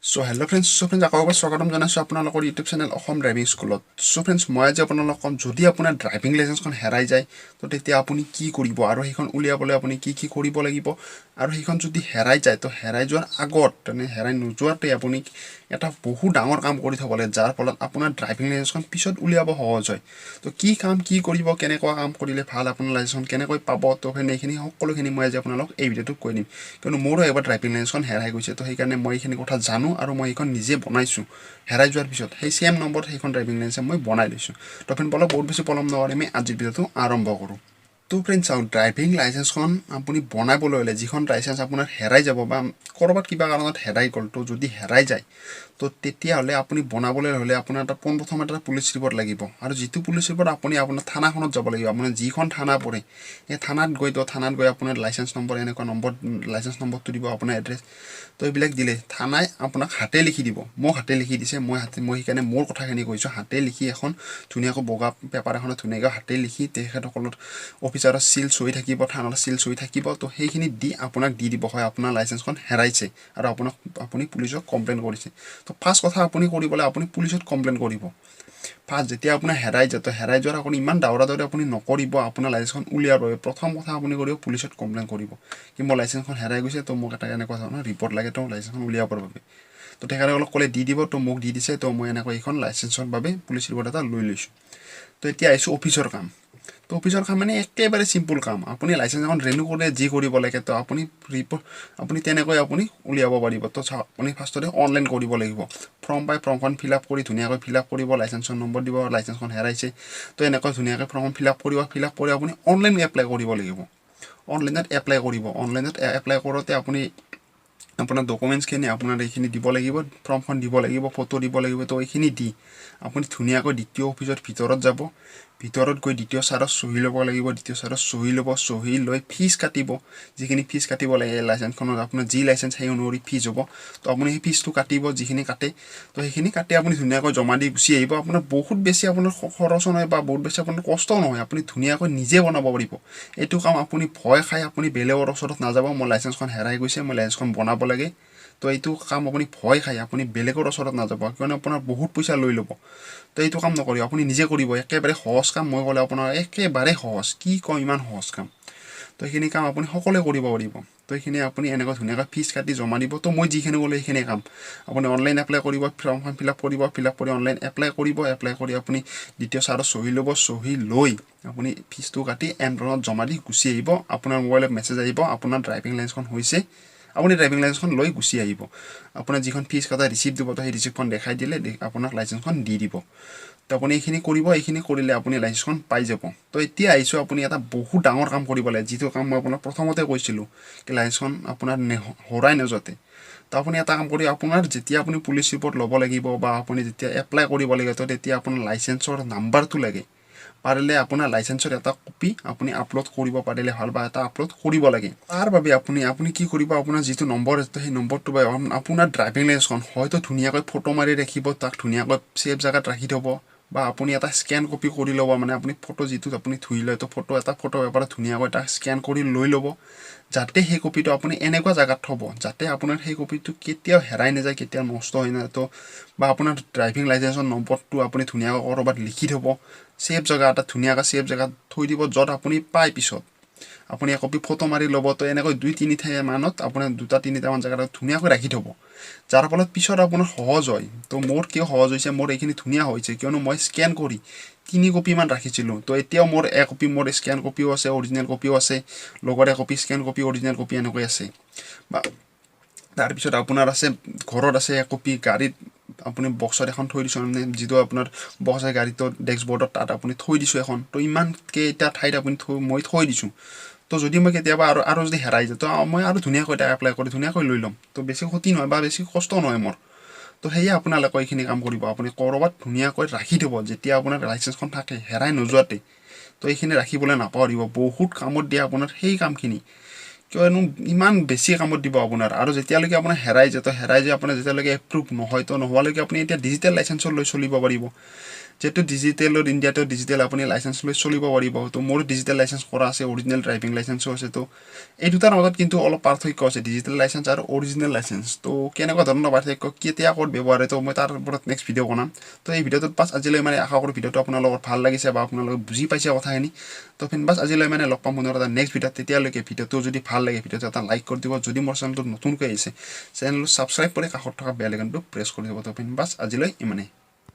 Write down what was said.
So hello friends, আকৌ এবাৰ স্বাগতম জনাইছো আপোনালোকৰ ইউটিউব চেনেল অসম ড্ৰাইভিং স্কুলত। So friends, মই আজি আপোনালোকক যদি আপোনাৰ ড্ৰাইভিং লাইসেন্সখন হেৰাই যায় তো তেতিয়া আপুনি কি কৰিব আৰু সেইখন উলিয়াবলৈ আপুনি কি কৰিব লাগিব আৰু সেইখন যদি হেৰাই যায় তো হেৰাই যোৱাৰ আগত মানে হেৰাই নোযোৱাতে আপুনি এটা বহু ডাঙৰ কাম কৰি থব লাগে যাৰ ফলত আপোনাৰ ড্ৰাইভিং লাইসেন্সখন পিছত উলিয়াব সহজ হয়। তো কি কাম কি কৰিব কেনেকুৱা কাম কৰিলে ভাল আপোনাৰ লাইসেন্সখন কেনেকৈ পাব তো এইখিনি সকলোখিনি মই আজি আপোনালোকক এই ভিডিঅ'টোত কৈ দিম। কিয়নো মোৰো এবাৰ ড্ৰাইভিং লাইসেন্সখন হেৰাই গৈছে তো সেইকাৰণে মই এইখিনি কথা জানো আৰু মই এইখন নিজে বনাইছোঁ। হেৰাই যোৱাৰ পিছত সেই সেম নম্বৰত সেইখন ড্ৰাইভিং লাইসেন্স মই বনাই লৈছোঁ। তো ফ্ৰেণ্ড বলক বহুত বেছি পলম নকৰি আমি আজিৰ ভিডিঅ'টো আৰম্ভ কৰোঁ। তো ফ্ৰেণ্ড চাওক, ড্ৰাইভিং লাইসেন্সখন আপুনি বনাবলৈ হ'লে যিখন লাইসেন্স আপোনাৰ হেৰাই যাব বা ক'ৰবাত কিবা কাৰণত হেৰাই গ'ল তো যদি হেৰাই যায় তো তেতিয়াহ'লে আপুনি বনাবলৈ হ'লে আপোনাৰ এটা পোনপ্ৰথমে এটা পুলিচ ৰিপৰ্ট লাগিব আৰু যিটো পুলিচ ৰিপৰ্ট আপুনি আপোনাৰ থানাখনত যাব লাগিব। আপোনাৰ যিখন থানা পৰে সেই থানাত গৈ আপোনাৰ লাইসেন্স নম্বৰ এনেকুৱা নম্বৰ লাইসেন্স নম্বৰটো দিব, আপোনাৰ এড্ৰেছ তো এইবিলাক দিলে থানাই আপোনাক হাতে লিখি দিব। মোক হাতে লিখি দিছে, মই সেইকাৰণে মোৰ কথাখিনি কৈছোঁ। হাতে লিখি এখন ধুনীয়াকৈ বগা পেপাৰ এখনত ধুনীয়াকৈ হাতে লিখি তেখেতসকলৰ অফিচাৰৰ চিল চহি থাকিব, থানাৰ চিল চহি থাকিব। তো সেইখিনি দি আপোনাক দি দিব হয় আপোনাৰ লাইসেন্সখন হেৰাইছে আৰু আপুনি পুলিচক কমপ্লেইন কৰিছে। তো ফাৰ্ষ্ট কথা আপুনি কৰিবলৈ আপুনি পুলিচত কমপ্লেইন কৰিব। ফাৰ্ষ্ট যেতিয়া আপোনাৰ হেৰাই যায় তো হেৰাই যোৱাৰ আপুনি ইমান দৌৰা আপুনি নকৰিব। আপোনাৰ লাইসেন্সখন উলিয়াৰ বাবে প্ৰথম কথা আপুনি কৰিব পুলিচত কমপ্লেইন কৰিব কি মোৰ লাইসেন্সখন হেৰাই গৈছে, তো মোক এটা এনেকুৱা ধৰণৰ ৰিপৰ্ট লাগে তো লাইসেন্সখন উলিয়াবৰ বাবে। তো তেখেতসকলক ক'লে দি দিব, তো মোক দি দিছে। তো মই এনেকৈ এইখন লাইসেন্সৰ বাবে পুলিচ ৰিপৰ্ট এটা লৈ লৈছোঁ। তো এতিয়া আহিছোঁ অফিচৰ কাম। তো অফিচৰ কাম মানে একেবাৰে চিম্পুল কাম। আপুনি লাইসেন্স এখন ৰিনিউ কৰিলে যি কৰিব লাগে তো আপুনি তেনেকৈ আপুনি উলিয়াব পাৰিব। তো চাওক, আপুনি ফাৰ্ষ্টতে অনলাইন কৰিব লাগিব। ফৰ্ম পাই ফৰ্মখন ফিল আপ কৰি ধুনীয়াকৈ ফিল আপ কৰিব, লাইসেন্সৰ নম্বৰ দিব, লাইসেন্সখন হেৰাইছে তো এনেকৈ ধুনীয়াকৈ ফৰ্মখন ফিল আপ কৰি আপুনি অনলাইন এপ্লাই কৰিব লাগিব। অনলাইনত এপ্লাই কৰোঁতে আপুনি আপোনাৰ ডকুমেণ্টছখিনি আপোনাৰ এইখিনি দিব লাগিব, ফৰ্মখন দিব লাগিব, ফটো দিব লাগিব। তো এইখিনি দি আপুনি ধুনীয়াকৈ দ্বিতীয় অফিচৰ ভিতৰত যাব। ভিতৰত গৈ দ্বিতীয় ছাৰত চহী ল'ব লাগিব। দ্বিতীয় ছাৰত চহী লৈ ফিজ কাটিব, যিখিনি ফিজ কাটিব লাগে লাইসেন্সখনত আপোনাৰ যি লাইসেন্স সেই অনুসৰি ফিজ হ'ব। তো আপুনি সেই ফিজটো কাটিব, যিখিনি কাটে তো সেইখিনি কাটি আপুনি ধুনীয়াকৈ জমা দি গুচি আহিব। আপোনাৰ বহুত বেছি আপোনাৰ খৰচ নহয় বা বহুত বেছি আপোনাৰ কষ্টও নহয়, আপুনি ধুনীয়াকৈ নিজে বনাব পাৰিব। এইটো কাম আপুনি ভয় খাই আপুনি বেলেগৰ ওচৰত নাযাব মোৰ লাইসেন্সখন হেৰাই গৈছে, মই লাইসেন্সখন বনাব লাগে। তো এইটো কাম আপুনি ভয় খাই আপুনি বেলেগৰ ওচৰত নাযাব, কিয়নো আপোনাৰ বহুত পইচা লৈ ল'ব। তো এইটো কাম নকৰিব, আপুনি নিজে কৰিব। একেবাৰে সহজ কাম, মই ক'লে আপোনাৰ একেবাৰে সহজ। কি কওঁ, ইমান সহজ কাম। তো এইখিনি কাম আপুনি সকলোৱে কৰিব পাৰিব। তো এইখিনি আপুনি এনেকৈ ধুনীয়াকৈ ফিজ কাটি জমা দিব। তো মই যিখিনি ক'লোঁ সেইখিনি কাম আপুনি অনলাইন এপ্লাই কৰিব, ফৰ্মখন ফিল আপ কৰি অনলাইন এপ্লাই কৰি আপুনি দ্বিতীয় ছাৰত চহী ল'ব। চহী লৈ আপুনি ফিজটো কাটি এমপ্লয়ত জমা দি গুচি আহিব। আপোনাৰ মোবাইলত মেছেজ আহিব আপোনাৰ ড্ৰাইভিং লাইসেন্সখন হৈছে, আপুনি ড্ৰাইভিং লাইসেন্সখন লৈ গুচি আহিব। আপোনাৰ যিখন ফিজ কটা ৰিচিপ্ট দিব তো সেই ৰিচিপ্টখন দেখাই দিলে আপোনাক লাইসেন্সখন দি দিব। তো আপুনি এইখিনি কৰিব, এইখিনি কৰিলে আপুনি লাইসেন্সখন পাই যাব। তো এতিয়া আহিছোঁ আপুনি এটা বহুত ডাঙৰ কাম কৰিব লাগে, যিটো কাম মই আপোনাক প্ৰথমতে কৈছিলোঁ কি লাইসেন্সখন আপোনাৰ হেৰাই নাযাওঁতে। তো আপুনি এটা কাম কৰি আপোনাৰ যেতিয়া আপুনি পুলিচ ৰিপৰ্ট ল'ব লাগিব বা আপুনি যেতিয়া এপ্লাই কৰিব লাগিব তো তেতিয়া আপোনাৰ লাইসেন্সৰ নাম্বাৰটো লাগে। পাৰিলে আপোনাৰ লাইসেন্সৰ এটা কপি আপুনি আপলোড কৰিব পাৰিলে ভাল বা এটা আপলোড কৰিব লাগে। তাৰ বাবে আপুনি কি কৰিব, আপোনাৰ যিটো নম্বৰ আছে সেই নম্বৰটো বা আপোনাৰ ড্ৰাইভিং লাইসেন্সখন হয়তো ধুনীয়াকৈ ফটো মাৰি ৰাখিব, তাক ধুনীয়াকৈ ছেফ জেগাত ৰাখি থ'ব বা আপুনি এটা স্কেন কপি কৰি ল'ব। মানে আপুনি ফটো যিটোত আপুনি ধুই লয় তো ফটো পেপাৰত ধুনীয়াকৈ তাক স্কেন কৰি লৈ ল'ব, যাতে সেই কপিটো আপুনি এনেকুৱা জেগাত থ'ব যাতে আপোনাৰ সেই কপিটো কেতিয়াও হেৰাই নাযায়, কেতিয়াও নষ্ট হৈ নাযায়। তো বা আপোনাৰ ড্ৰাইভিং লাইসেন্সৰ নম্বৰটো আপুনি ধুনীয়াকৈ ক'ৰবাত লিখি থ'ব, ছেফ জেগা এটা ধুনীয়াকৈ ছেফ জেগাত থৈ দিব, য'ত আপুনি পায় পিছত আপুনি একপি ফটো মাৰি ল'ব। তো এনেকৈ 2-3 ঠাই মানত আপোনাৰ 2-3টামান জেগাত ধুনীয়াকৈ ৰাখি থ'ব, যাৰ ফলত পিছত আপোনাৰ সহজ হয়। তো মোৰ কিয় সহজ হৈছে, মোৰ এইখিনি ধুনীয়া হৈছে কিয়নো মই স্কেন কৰি 3 কপিমান ৰাখিছিলোঁ। তো এতিয়াও মোৰ একপি মোৰ স্কেন কপিও আছে, অৰিজিনেল কপিও আছে, লগতে একপি স্কেন কপি অৰিজিনেল কপি এনেকৈ আছে। বা তাৰপিছত আপোনাৰ আছে ঘৰত আছে একপি, গাড়ীত আপুনি বক্সত এখন থৈ দিছোঁ, মানে যিটো আপোনাৰ বক্স আছে গাড়ীটো ডেস্কবৰ্ডত তাত আপুনি থৈ দিছোঁ এখন। তো ইমানকেইটা ঠাইত আপুনি মই থৈ দিছোঁ। তো যদি মই কেতিয়াবা আৰু যদি হেৰাই যায় তো মই আৰু ধুনীয়াকৈ এটা এপ্লাই কৰি ধুনীয়াকৈ লৈ ল'ম। তো বেছি ক্ষতি নহয় বা বেছি কষ্ট নহয় মোৰ। তো সেয়ে আপোনালোকে এইখিনি কাম কৰিব, আপুনি ক'ৰবাত ধুনীয়াকৈ ৰাখি থ'ব যেতিয়া আপোনাৰ লাইসেন্সখন থাকে হেৰাই নোযোৱাতে। তো এইখিনি ৰাখিবলৈ নাপাহৰিব, বহুত কামত দিয়ে আপোনাৰ সেই কামখিনি, কিয়নো ইমান বেছি কামত দিব আপোনাৰ। আৰু যেতিয়ালৈকে আপোনাৰ হেৰাই যায় আপোনাৰ যেতিয়ালৈকে এপ্ৰুভ নহয় তো নোহোৱালৈকে আপুনি এতিয়া ডিজিটেল লাইসেন্সৰ লৈ চলিব পাৰিব। যেহেতু ডিজিটেলৰ ইণ্ডিয়াটো ডিজিটেল আপুনি লাইচেঞ্চ লৈ চলিব পাৰিব তো মোৰ ডিজিটেল লাইচেঞ্চ কৰা আছে অৰিজিনেল ড্ৰাইভিং লাইচেঞ্চো আছে তো এই দুটাৰ মাজত কিন্তু অলপ পাৰ্থক্য আছে ডিজিটেল লাইচেঞ্চ আৰু অৰিজিনেল লাইচেঞ্চ তো কেনেকুৱা ধৰণৰ পাৰ্থক্য কেতিয়া ক'ত ব্যৱহাৰ হয় তো মই তাৰ ওপৰত নেক্সট ভিডিঅ' বনাম তো এই ভিডিঅ'টোত বাছ আজিলৈ মানে আশা কৰোঁ ভিডিঅ'টো আপোনালোকৰ ভাল লাগিছে বা আপোনালোকে বুজি পাইছে কথাখিনি তো ফ্ৰেণ্ড বাছ আজিলৈ মানে লগ পাম পুনৰ এটা নেক্সট ভিডিঅ'ত তেতিয়ালৈকে ভিডিঅ'টো যদি ভাল লাগে ভিডিঅ'টো এটা লাইক কৰি দিব যদি মোৰ চেনেলটো নতুনকৈ আহিছে চেনেলটো ছাবস্ক্ৰাইব কৰি কাষত থকা বেল আইকনটো প্ৰেছ কৰি দিব তো ফ্ৰেণ্ড বাছ আজিলৈ ইমানেই